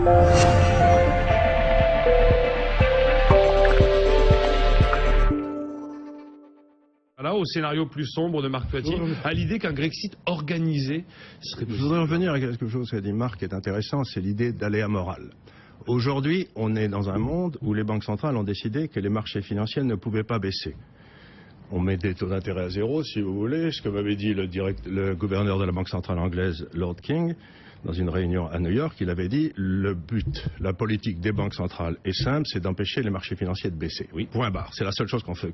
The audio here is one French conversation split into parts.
Là, au scénario plus sombre de Marc Toitier, à l'idée qu'un Grexit organisé serait possible. Je voudrais revenir à quelque chose qu'a dit Marc qui est intéressant, c'est l'idée d'aléa moral. Aujourd'hui, on est dans un monde où les banques centrales ont décidé que les marchés financiers ne pouvaient pas baisser. On met des taux d'intérêt à zéro, si vous voulez, ce que m'avait dit le gouverneur de la Banque centrale anglaise, Lord King, dans une réunion à New York. Il avait dit, le but, la politique des banques centrales est simple, c'est d'empêcher les marchés financiers de baisser. Oui, point barre, c'est la seule chose qu'on fait.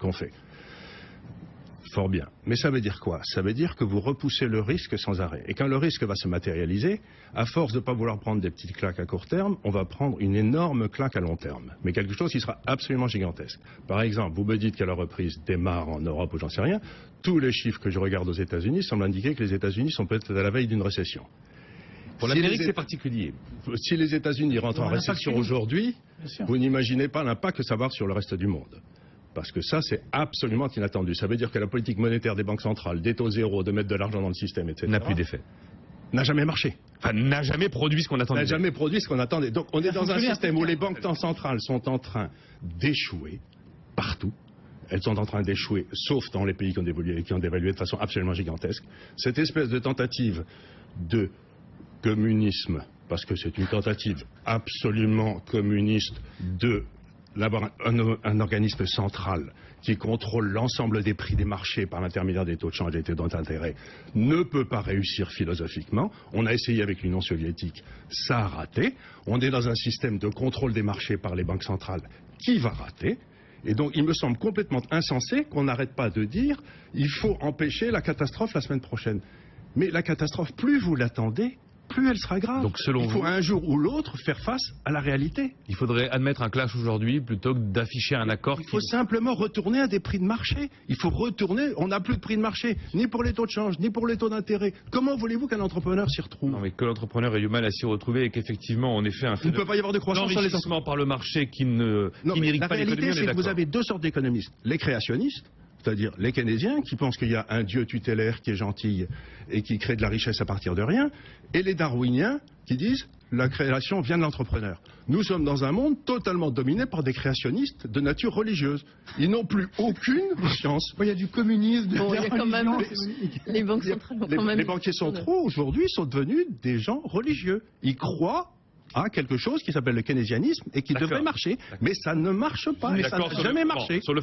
Fort bien. Mais ça veut dire quoi? Ça veut dire que vous repoussez le risque sans arrêt. Et quand le risque va se matérialiser, à force de ne pas vouloir prendre des petites claques à court terme, on va prendre une énorme claque à long terme. Mais quelque chose qui sera absolument gigantesque. Par exemple, vous me dites que la reprise démarre en Europe ou j'en sais rien. Tous les chiffres que je regarde aux États-Unis semblent indiquer que les États-Unis sont peut-être à la veille d'une récession. Pour l'Amérique, c'est particulier. Si les États-Unis rentrent en récession aujourd'hui, vous n'imaginez pas l'impact que ça va avoir sur le reste du monde. Parce que ça, c'est absolument inattendu. Ça veut dire que la politique monétaire des banques centrales, des taux zéro, de mettre de l'argent dans le système, etc. N'a plus d'effet. N'a jamais marché. Enfin, n'a jamais produit ce qu'on attendait. N'a jamais produit ce qu'on attendait. Donc, on est dans un système où les banques centrales sont en train d'échouer partout. Elles sont en train d'échouer, sauf dans les pays qui ont dévalué de façon absolument gigantesque. Cette espèce de tentative de communisme, parce que c'est une tentative absolument communiste d'avoir un organisme central qui contrôle l'ensemble des prix des marchés par l'intermédiaire des taux de change et des taux d'intérêt, ne peut pas réussir philosophiquement. On a essayé avec l'Union soviétique, ça a raté. On est dans un système de contrôle des marchés par les banques centrales qui va rater. Et donc, il me semble complètement insensé qu'on n'arrête pas de dire il faut empêcher la catastrophe la semaine prochaine. Mais la catastrophe, plus vous l'attendez, plus elle sera grave. Donc, selon il faut vous, un jour ou l'autre faire face à la réalité. Il faudrait admettre un clash aujourd'hui plutôt que d'afficher un accord. Il faut simplement retourner à des prix de marché. Il faut retourner. On n'a plus de prix de marché, ni pour les taux de change, ni pour les taux d'intérêt. Comment voulez-vous qu'un entrepreneur s'y retrouve? Non, mais que l'entrepreneur ait du mal à s'y retrouver et qu'effectivement, en effet, il ne peut pas y avoir de croissance sans les enrichissement par le marché qui n'irrigue pas l'économie. La réalité, c'est que vous avez deux sortes d'économistes. Les créationnistes, c'est-à-dire les keynésiens qui pensent qu'il y a un dieu tutélaire qui est gentil et qui crée de la richesse à partir de rien, et les darwiniens qui disent la création vient de l'entrepreneur. Nous sommes dans un monde totalement dominé par des créationnistes de nature religieuse. Ils n'ont plus aucune science. Il y a du communisme, Bon, il y a quand même les banques centrales. Les banquiers centraux aujourd'hui sont devenus des gens religieux. Ils croient à quelque chose qui s'appelle le keynésianisme et qui devrait marcher. Mais ça ne marche pas. Et ça n'a jamais marché.